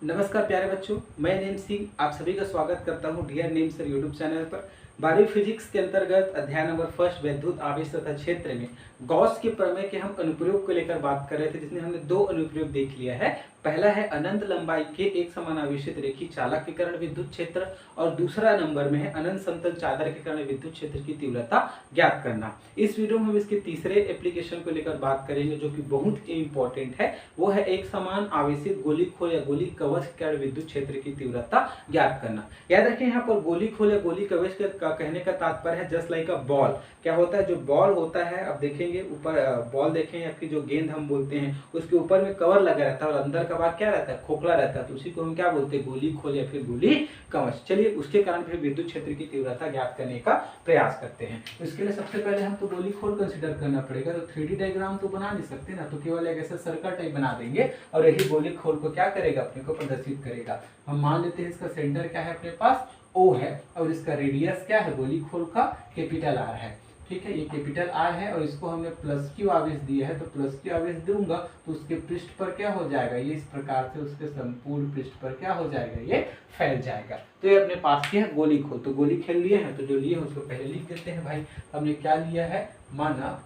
नमस्कार प्यारे बच्चों, मैं नेम सिंह आप सभी का स्वागत करता हूं dear name sir YouTube channel पर। 12वीं फिजिक्स के अंतर्गत अध्याय नंबर फर्स्ट वैद्युत आवेश तथा क्षेत्र में गॉस के प्रमेय के हम अनुप्रयोग को लेकर बात कर रहे थे, जिसमें हमने दो अनुप्रयोग देख लिया है। पहला है अनंत लंबाई के एक समान आवेशित रेखीय चालक के कारण विद्युत क्षेत्र, और दूसरा नंबर में है अनंत समतल चादर के कारण विद्युत क्षेत्र की तीव्रता ज्ञात करना। इस वीडियो में हम इसके तीसरे एप्लीकेशन को लेकर बात करेंगे, जो कि बहुत इंपॉर्टेंट है। वो है एक समान आवेशित गोली खोल या गोली कवच के कारण विद्युत क्षेत्र की तीव्रता ज्ञात करना। याद रखें, यहाँ पर गोली खोल या गोली कवच का कहने का तात्पर्य है जस्ट लाइक अ बॉल। क्या होता है, जो बॉल होता है, अब देखेंगे ऊपर बॉल देखें या फिर जो गेंद हम बोलते हैं, उसके ऊपर में कवर लगा रहता है और अंदर का भाग क्या रहता है, खोखला रहता है। तो उसी को हम क्या बोलते हैं, गोली खोल या फिर गोली कवच। चलिए उसके कारण फिर विद्युत क्षेत्र की तीव्रता ज्ञात करने का प्रयास करते हैं। तो इसके लिए सबसे पहले हम तो गोली खोल कंसिडर करना पड़ेगा। तो 3D डायग्राम तो बना नहीं सकते ना, तो केवल एक ऐसा सर्कल टाइप बना देंगे और यही गोली खोल को क्या करेगा, अपने को प्रदर्शित करेगा। हम मान लेते हैं इसका सेंटर क्या है, अपने पास O है, और इसका रेडियस क्या है, गोली खोल का कैपिटल R है। ठीक है, ये कैपिटल R है और इसको हमने प्लस क्यू आवेश दिया है, तो प्लस क्यू आवेश दूंगा तो उसके पृष्ठ पर क्या हो जाएगा, ये इस प्रकार से उसके संपूर्ण पृष्ठ पर क्या हो जाएगा, ये फैल जाएगा। तो ये अपने पास क्या है, गोली खोल। तो गोली खेल लिए हैं, तो जो लिए हैं उसको पहले लिख देते हैं भाई। हमने क्या लिया है, माना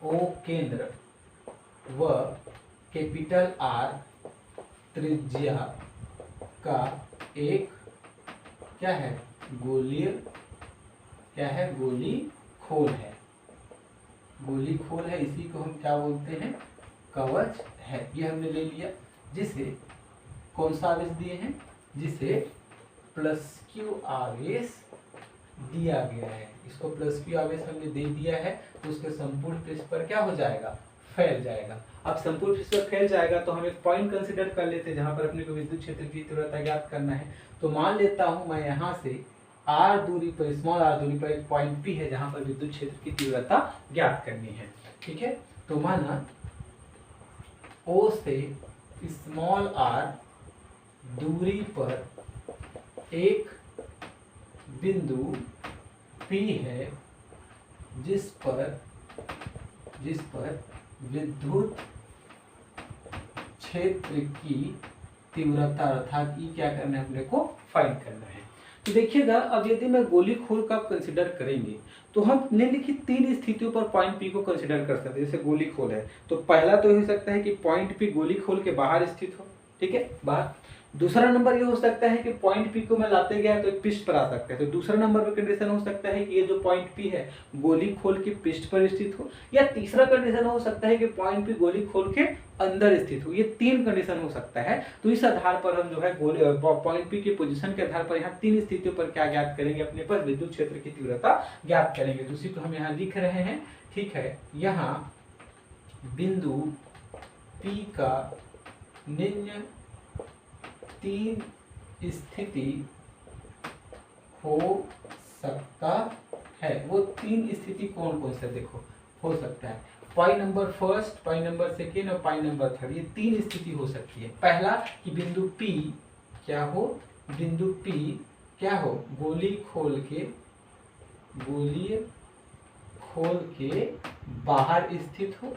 O केंद्र व कैपिटल R त्रिज्या का एक क्या है, गोलीय क्या है, गोली खोल है। गोली खोल है, इसी को हम क्या बोलते हैं, कवच है। ये हमने ले लिया, जिसे कौन सा आवेश दिए हैं, जिसे प्लस क्यू आवेश दिया गया है। इसको प्लस क्यू आवेश हमने दे दिया है, तो उसके संपूर्ण पृष्ठ पर क्या हो जाएगा, फैल जाएगा। अब संपूर्ण पृष्ठ पर फैल जाएगा तो हम एक पॉइंट कंसीडर कर लेते हैं जहां पर अपने को विद्युत क्षेत्र की तीव्रता ज्ञात करना है। तो मान लेता हूं मैं यहां से r दूरी पर, स्मॉल r दूरी पर एक पॉइंट P है जहां पर विद्युत क्षेत्र की तीव्रता ज्ञात करनी है। ठीक है, तो माना O से स्मॉल r दूरी पर एक बिंदु P है, जिस पर विद्युत क्षेत्र की तीव्रता अर्थात E क्या करना है, अपने को फाइंड करना है। तो देखिएगा, अब यदि मैं गोली खोल का कंसिडर करेंगे तो हम निम्नलिखित तीन स्थितियों पर पॉइंट P को कंसिडर कर सकते हैं। जैसे गोली खोल है तो पहला तो हो सकता है कि पॉइंट P गोली खोल के बाहर स्थित हो। ठीक है, बाहर। दूसरा नंबर ये हो सकता है कि पॉइंट P को मैं लाते गया तो एक पृष्ठ पर आ सकता है। तो दूसरा नंबर पर कंडीशन हो सकता है कि ये जो पॉइंट P है गोली खोल के पृष्ठ पर स्थित हो, या तीसरा कंडीशन हो सकता है कि पॉइंट P गोली खोल के अंदर स्थित हो। ये तीन कंडीशन हो सकता है। तो इस आधार पर हम जो है पॉइंट P की पोजीशन के आधार पर यहाँ तीन स्थितियों पर क्या ज्ञात करेंगे, अपने पर विद्युत क्षेत्र की तीव्रता ज्ञात करेंगे। तो उसी को हम यहाँ लिख रहे हैं। ठीक है, यहाँ बिंदु P का निम्न तीन स्थिति हो सकता है। वो तीन स्थिति कौन कौन से देखो हो सकता है, point number first, point number second और पॉइंट नंबर थर्ड। ये तीन स्थिति हो सकती है। पहला कि बिंदु P क्या हो, बिंदु P क्या हो, गोली खोल के बाहर स्थित हो।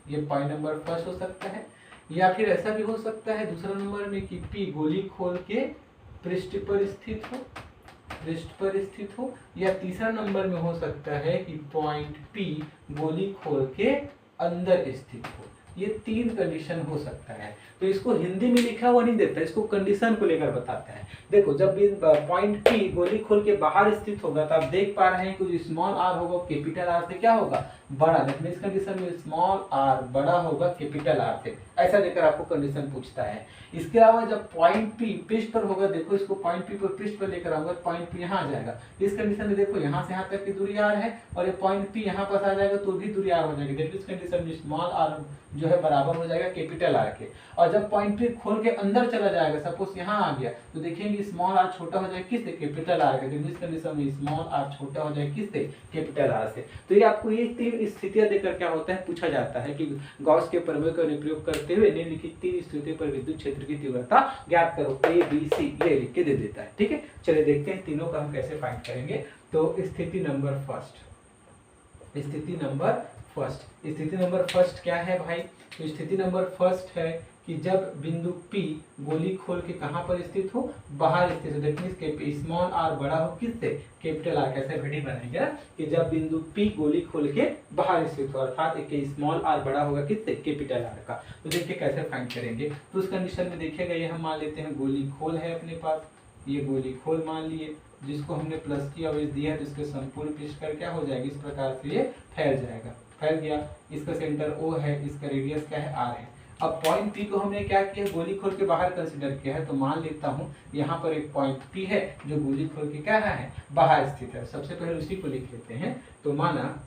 ये पॉइंट नंबर फर्स्ट हो सकता है। या फिर ऐसा भी हो सकता है दूसरा नंबर में कि P गोली खोल के पृष्ठ पर स्थित हो, या तीसरा नंबर में हो सकता है कि पॉइंट P गोली खोल के अंदर स्थित हो। ये तीन कंडीशन हो सकता है। तो इसको हिंदी में लिखा हुआ नहीं देता, इसको कंडीशन को लेकर बताता है। देखो, जब भी पॉइंट P गोली खोल के बाहर स्थित होगा तो आप देख पा रहे हैं कि जो स्मॉल r होगा कैपिटल R से क्या होगा, बड़ा। लेकिन इस कंडीशन में स्मॉल r बड़ा होगा कैपिटल R से, ऐसा लेकर आपको कंडीशन पूछता है। इसके अलावा जब पॉइंट P पृष्ठ पर होगा, देखो इसको पॉइंट P पर पृष्ठ पर लेकर आऊंगा, पॉइंट P यहाँ आ जाएगा। इस कंडीशन में देखो यहाँ से यहाँ तक की दूरी r है और ये पॉइंट P यहाँ पास आ जाएगा तो भी दूरी r हो जाएगी। देखो इस कंडीशन में स्मॉल r जो है बराबर हो जाएगा कैपिटल R के। और जब पॉइंट P खोल के अंदर चला जाएगा, सपोज यहाँ आ गया, तो देखेंगे स्मॉल r छोटा हो जाएगा किससे, कैपिटल R के। इस कंडीशन में स्मॉल r छोटा हो जाएगा किससे, कैपिटल R से। तो ये आपको ये तीन स्थितियां देकर क्या होता है, पूछा जाता है कि गॉस के प्रमेय का उपयोग करते हुए निम्नलिखित तीन स्थितियों पर विद्युत क्षेत्र की तीव्रता ज्ञात करो। A B C ये लिख के दे देता है। ठीक है, चलिए देखते हैं तीनों का हम कैसे फाइंड करेंगे। तो स्थिति नंबर फर्स्ट क्या है भाई, तो स्थिति नंबर फर्स्ट है कि जब बिंदु P गोली खोल के कहाँ पर स्थित हो, बाहर स्थित हो, दैट मींस स्मॉल r बड़ा हो किससे, कैपिटल R। कैसे विधि बनाएंगे कि जब बिंदु P गोली खोल के बाहर स्थित हो, अर्थात एक स्मॉल r बड़ा होगा किससे, कैपिटल R का। तो देखिए कैसे फाइंड करेंगे। तो उस कंडीशन में देखिएगा, ये हम मान लेते हैं गोली खोल है अपने पास, ये गोली खोल मान लिए, जिसको हमने प्लस की आवेश दिया है, तो इसके संपूर्ण पृष्ठ पर क्या हो जाएगी, इस प्रकार से ये फैल जाएगा, फैल गया। इसका सेंटर O है, इसका रेडियस क्या है, R है। अब पॉइंट P को हमने क्या किया, गोली खोल के बाहर कंसीडर किया है, तो मान लेता हूँ यहाँ पर एक पॉइंट P है जो गोली खोल के क्या है, बाहर स्थित है। सबसे पहले उसी को लिख लेते हैं। तो माना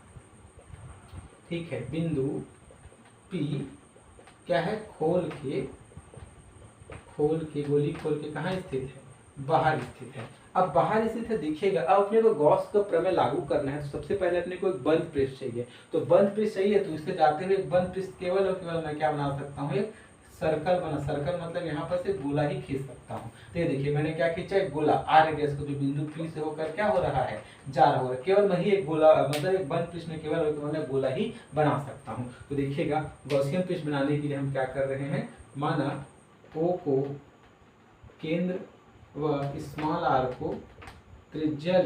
ठीक है, बिंदु P क्या है, खोल के गोली खोल के कहाँ स्थित है, बाहर स्थित है। अब बाहर स्थित है, देखिएगा अब अपने को गॉस का प्रमेय लागू करना है, तो सबसे पहले अपने को एक बंद पृष्ठ चाहिए। तो बंद पृष्ठ चाहिए, तो इससे जाते हुए एक बंद पृष्ठ केवल और केवल मैं क्या बना सकता हूँ, एक सर्कल बना। सर्कल मतलब यहाँ पर से गोला ही खींच सकता हूँ। तो ये देखिए मैंने क्या खींचा, एक गोला आर रेडियस को, जो बिंदु P से होकर क्या हो रहा है, जा रहा होगा। केवल मैं ही एक गोला, मतलब एक बंद पृष्ठ में केवल और केवल गोला ही बना सकता हूँ। तो देखिएगा गॉसियन पृष्ठ बनाने के लिए हम क्या कर रहे हैं, माना O को केंद्र व स्मॉल r को त्रिज्या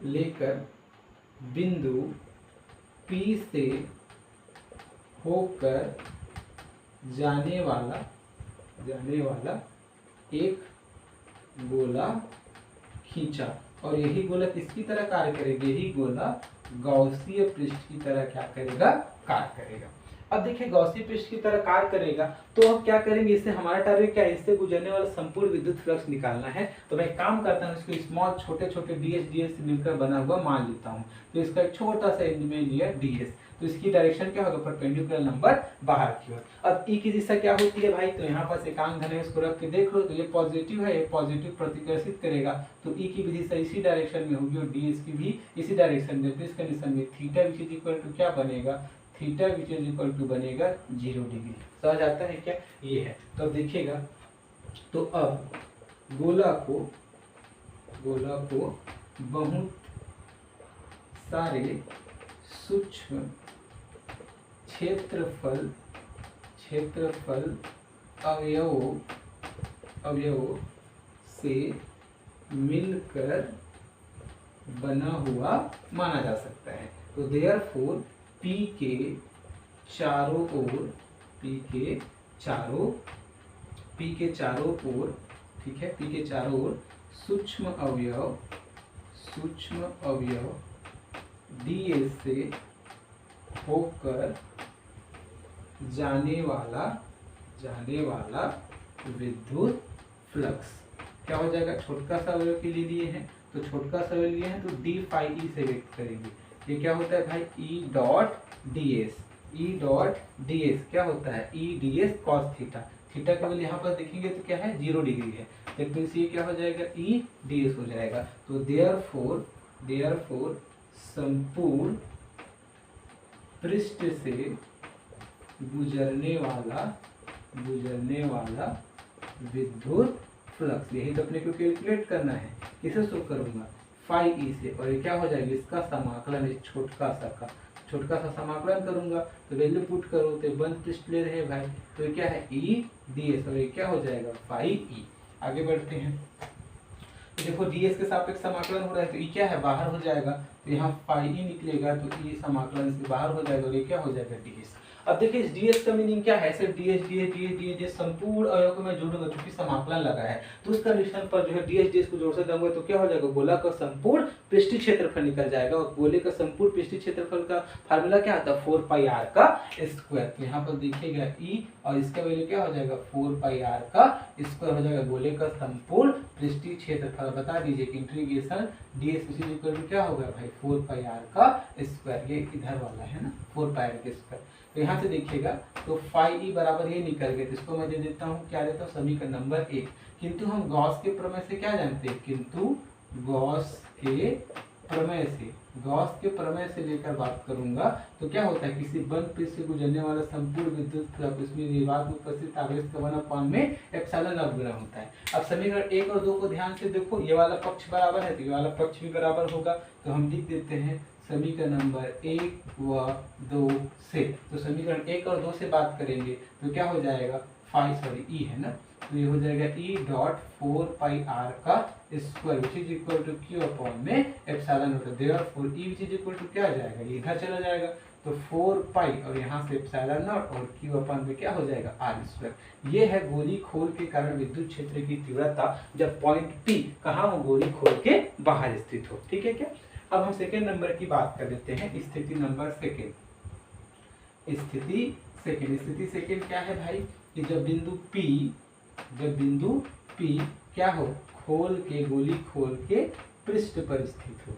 लेकर बिंदु P से होकर जाने वाला एक गोला खींचा, और यही गोला किसकी तरह कार्य करेगा, यही गोला गॉसीय पृष्ठ की तरह क्या करेगा, कार्य करेगा। अब देखिए गॉसीय पृष्ठ की तरह कार्य करेगा, तो हम क्या करेंगे, इससे हमारा टारगेट क्या है, इससे गुजरने वाला संपूर्ण विद्युत फ्लक्स निकालना है। तो मैं काम करता हूँ, इसको स्मॉल छोटे छोटे ds से मिलकर बना हुआ मान लेता हूँ। तो इसका एक छोटा सा एलिमेंट लिया ds, तो इसकी डायरेक्शन क्या होगा, परपेंडिकुलर नंबर बाहर की ओर। अब E की दिशा क्या होती है भाई, तो यहाँ पर एकांक धन है, इसको रख के देख लो, तो ये पॉजिटिव है, ये पॉजिटिव प्रतिकर्षित करेगा, तो E की भी दिशा इसी डायरेक्शन में होगी और ds की भी इसी डायरेक्शन में। इस कंडीशन में theta which is equal to क्या बनेगा, theta which is equal to बनेगा 0 डिग्री। समझ आता है क्या, ये है। तो अब देखिएगा, तो अब गोला को बहुत सारे सूक्ष्म क्षेत्रफल अवयवों से मिलकर बना हुआ माना जा सकता है। तो देयरफॉर P के चारों ओर, ठीक है, P के चारों ओर सूक्ष्म अवयव ds से होकर जाने वाला विद्युत फ्लक्स क्या हो जाएगा, छोटका सा अवयव के लिए लिए हैं, तो छोटका सा अवयव लिए हैं तो d phi e से व्यक्त करेंगे। ये क्या होता है भाई, E डॉट ds क्या होता है, E ds cos theta. Theta केवल यहाँ पर देखेंगे तो क्या है, 0 डिग्री है, लेकिन ये क्या हो जाएगा, E ds हो जाएगा। तो देयरफॉर संपूर्ण पृष्ठ से गुजरने वाला विद्युत फ्लक्स, यही तो अपने को कैलकुलेट करना है। किसे शो करूंगा, फाई ई से, और ये क्या हो जाएगा, इसका समाकलन, इस छोटका सा समाकलन करूंगा, तो वैल्यू पुट करो तो बंद पृष्ठ ले रहे भाई, तो ये क्या है, ई ds, और ये क्या हो जाएगा, फाई ई। आगे बढ़ते हैं, तो देखो ds के सापेक्ष समाकलन हो रहा है, तो ये क्या है, बाहर हो जाएगा, तो यहाँ फाई ई निकलेगा, तो ये समाकलन से बाहर हो जाएगा, और ये क्या हो जाएगा, ds। अब देखिए इस ds का मीनिंग क्या है, सिर्फ ds संपूर्ण अवयव को मैं जोड़ूंगा, क्योंकि समाकलन लगा है, तो उस कंडीशन पर जो है ds को जोड़ से दूंगा, तो क्या हो जाएगा, गोला का संपूर्ण पृष्ठीय क्षेत्रफल निकल जाएगा, और गोले का संपूर्ण पृष्ठीय क्षेत्रफल का फार्मूला क्या आता है, 4 पाई r का स्क्वायर। तो यहाँ पर देखिएगा e, और इसका वैल्यू क्या हो जाएगा, 4 पाई r का स्क्वायर हो जाएगा, गोले का संपूर्ण पृष्ठीय क्षेत्रफल। बता दीजिए कि इंटीग्रेशन ds क्या होगा भाई, 4 पाई r का स्क्वायर, ये इधर वाला है ना, 4 पाई r का स्क्वायर। तो यहाँ से देखिएगा तो फाई ई बराबर ये निकल गया, तो इसको मैं दे देता हूँ, क्या देता हूँ, समीकरण नंबर 1। किंतु हम गॉस के प्रमेय से क्या जानते हैं, गॉस के प्रमेय से लेकर बात करूंगा, तो क्या होता है, किसी बंद पृष्ठ से गुजरने वाला संपूर्ण विद्युत फ्लक्स, उसमें निर्वात में उपस्थित आवेश का 1/में एप्सिलॉन नॉट गुना होता है। अब समीकरण 1 और 2 को ध्यान से देखो, ये वाला पक्ष बराबर है तो ये वाला पक्ष भी बराबर होगा, तो हम लिख देते हैं समीकरण नंबर 1 व 2 से। तो समीकरण 1 और 2 से बात करेंगे तो क्या हो जाएगा, ई है ना, तो ये हो जाएगा ई डॉट 4 पाई आर का square which is equal to Q upon में epsilon naught. Therefore E which is equal to क्या आ जाएगा, ये इधर चला जाएगा तो 4 पाई और यहाँ से एप्सिलॉन नॉट और क्यू अपॉन में क्या हो जाएगा, आर स्क्वायर। ये है गोली खोल के कारण विद्युत क्षेत्र की तीव्रता जब पॉइंट पी कहाँ हो, गोली खोल के बाहर स्थित हो। ठीक है क्या। अब हम सेकेंड नंबर की बात कर लेते हैं, स्थिति नंबर सेकेंड। स्थिति सेकेंड क्या है भाई, कि जब बिंदु P क्या हो, गोली खोल के पृष्ठ पर स्थित हो,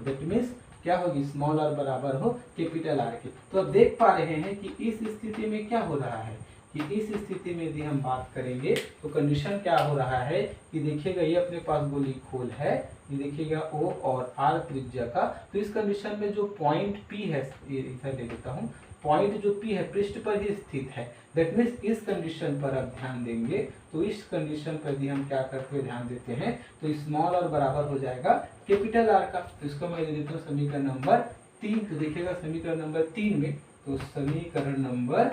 दैट मीन्स क्या होगी, स्मॉल आर बराबर हो कैपिटल आर के। तो अब देख पा रहे हैं कि इस स्थिति में क्या हो रहा है, कि इस स्थिति में यदि हम बात करेंगे तो कंडीशन क्या हो रहा है कि देखिएगा ये अपने पास गोली खोल है, ये देखिएगा O और R त्रिज्या का। तो इस कंडीशन में जो पॉइंट P है, ये इधर ले लेता हूँ, पॉइंट जो P है पृष्ठ पर ही स्थित है। दैट मीन्स इस कंडीशन पर आप ध्यान देंगे तो इस कंडीशन पर यदि हम क्या करते हैं, ध्यान देते हैं तो स्मॉल और बराबर हो जाएगा कैपिटल आर का। तो इसको मैं ले देता हूँ समीकरण नंबर 3। तो देखिएगा समीकरण नंबर 3 में, तो समीकरण नंबर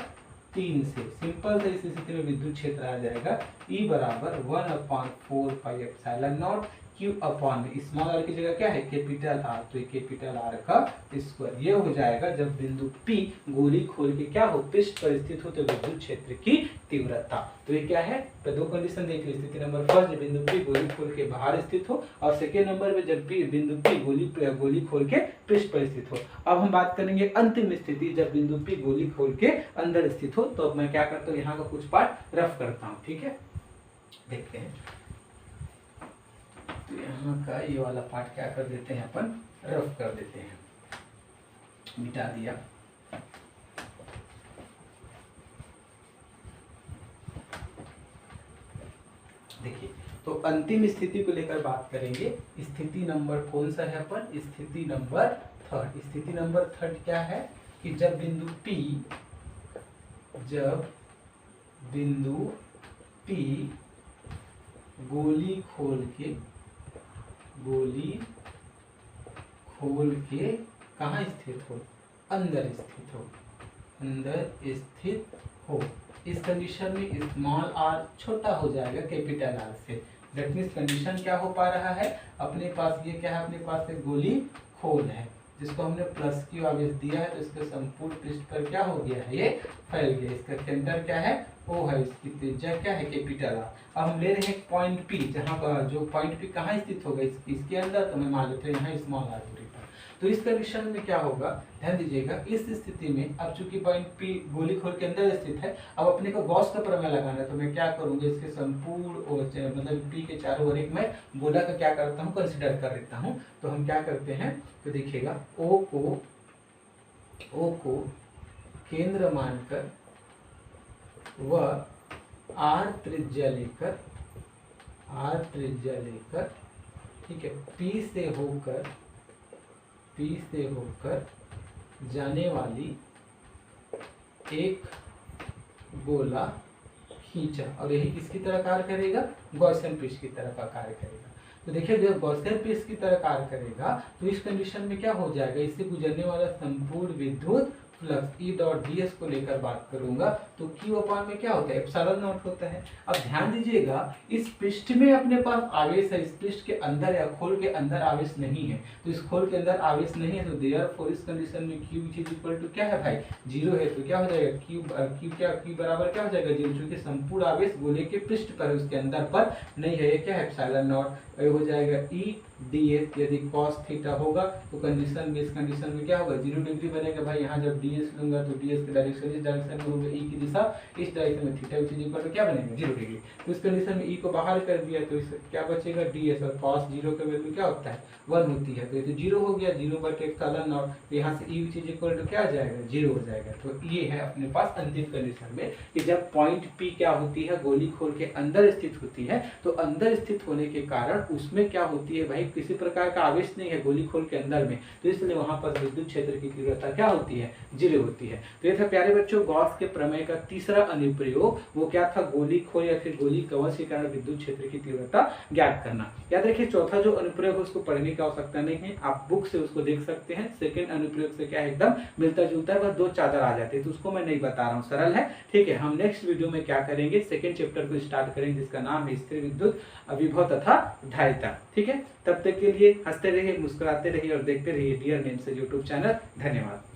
3 से सिंपल से इस स्थिति में विद्युत क्षेत्र आ जाएगा E बराबर 1/4 pi epsilon not Q upon में स्मॉल आर की जगह क्या है, कैपिटल आर, तो ये कैपिटल आर का स्क्वायर। ये हो जाएगा जब बिंदु P गोली खोल के क्या हो, पृष्ठ पर स्थित हो तो विद्युत क्षेत्र की तीव्रता। तो ये क्या है, तो दो कंडीशन देख ली। स्थिति नंबर फर्स्ट, जब बिंदु P गोली खोल के बाहर स्थित हो, और सेकेंड नंबर में जब बिंदु P गोली खोल के पृष्ठ पर स्थित हो। अब हम बात करेंगे अंतिम स्थिति, जब बिंदु P गोली खोल के अंदर स्थित हो। तो अब मैं क्या करता हूँ, यहाँ का कुछ पार्ट रफ करता हूँ। ठीक है, देखते हैं। तो यहाँ का ये वाला पार्ट क्या कर देते हैं, अपन रफ कर देते हैं, मिटा दिया। देखिए, तो अंतिम स्थिति को लेकर बात करेंगे। स्थिति नंबर कौन सा है अपन, स्थिति नंबर थर्ड। स्थिति नंबर थर्ड क्या है कि जब बिंदु P गोली खोल के कहाँ स्थित हो, अंदर स्थित हो। इस कंडीशन में स्मॉल आर छोटा हो जाएगा कैपिटल आर से। दैट मीन्स कंडीशन क्या हो पा रहा है, अपने पास ये क्या है, अपने पास एक गोली खोल है जिसको हमने प्लस Q आवेश दिया है, तो इसके संपूर्ण पृष्ठ पर क्या हो गया है, ये फैल गया। इसका केंद्र क्या है, O है, इसकी त्रिज्या क्या है, कैपिटल आर। अब हम ले रहे हैं पॉइंट P, जहाँ पर जो पॉइंट P कहाँ स्थित होगा, इसके अंदर। तो मैं मान लेते हैं यहाँ स्मॉल आर दूरी पर। तो इस कंडीशन में क्या होगा, ध्यान दीजिएगा, इस स्थिति में अब चूंकि पॉइंट P गोली खोल के अंदर स्थित है, अब अपने को गॉस का प्रमेय लगाना है। तो मैं क्या करूंगा, इसके संपूर्ण मतलब P के चारों ओर एक मैं गोला का क्या करता हूँ, कंसिडर कर लेता हूँ। तो हम क्या करते हैं, तो देखिएगा O को केंद्र मानकर व R त्रिज्या लेकर, ठीक है, P से होकर जाने वाली एक गोला खींचा, और यही किसकी तरह कार्य करेगा, गॉसियन पृष्ठ की तरह का कार्य करेगा। तो देखिए, जब गॉसियन पृष्ठ की तरह कार्य करेगा तो इस कंडीशन में क्या हो जाएगा, इससे गुजरने वाला संपूर्ण विद्युत फ्लक्स E डॉट ds को लेकर बात करूंगा तो Q अपॉन में क्या होता है, एप्सिलॉन नॉट होता है। अब ध्यान दीजिएगा, इस पृष्ठ में अपने पास आवेश है, इस पृष्ठ के अंदर या खोल के अंदर आवेश नहीं है। तो इस खोल के अंदर आवेश नहीं है, तो देयरफॉर इस कंडीशन में Q इक्वल टू क्या है भाई, 0 है। तो क्या हो जाएगा, Q बराबर क्या हो जाएगा, 0, क्योंकि संपूर्ण आवेश गोले के पृष्ठ पर है, उसके अंदर पर नहीं है। ये क्या है, एप्सिलॉन नॉट। ये हो जाएगा E ds। यदि cos थीटा होगा तो कंडीशन में, इस कंडीशन में क्या होगा, 0 डिग्री बनेगा भाई। यहाँ जब ds लूंगा तो ds की डायरेक्शन इस डायरेक्शन में होगा, E की दिशा इस डायरेक्शन में, थीटा इक्वल टू क्या बनेगा, 0 डिग्री। तो इस कंडीशन में E को बाहर कर दिया तो इस क्या बचेगा, ds, और cos 0 का वैल्यू क्या होता है, 1 होती है। तो ये तो 0 हो गया, 0/एप्सिलॉन नॉट। तो यहाँ से E इक्वल टू क्या आ जाएगा, 0 हो जाएगा। तो ये है अपने पास अंतिम कंडीशन में कि जब पॉइंट P क्या होती है, गोली खोल के अंदर स्थित होती है, तो अंदर स्थित होने के कारण उसमें क्या होती है भाई, कहीं किसी प्रकार का आवेश नहीं है गोली खोल के अंदर में, तो इसलिए वहां पर विद्युत क्षेत्र की तीव्रता क्या होती है, 0 होती है। तो ये था प्यारे बच्चों गॉस के प्रमेय का तीसरा अनुप्रयोग, वो क्या था, गोली खोल या फिर गोली कवच के कारण विद्युत क्षेत्र की तीव्रता ज्ञात करना। याद रखिए चौथा जो अनुप्रयोग है उसको पढ़ने की आवश्यकता नहीं है, आप बुक से उसको देख सकते हैं। सेकंड अनुप्रयोग से क्या है, एकदम मिलता जुलता है, बस 2 चादर आ जाती है, तो उसको मैं नहीं बता रहा हूँ, सरल है, ठीक है। हम नेक्स्ट वीडियो में क्या करेंगे, सेकंड चैप्टर को स्टार्ट करेंगे जिसका नाम है स्थिर विद्युत विभव तथा धारिता, ठीक है। तब तक के लिए हंसते रहिए, मुस्कुराते रहिए और देखते रहिए dear name sir YouTube channel. धन्यवाद।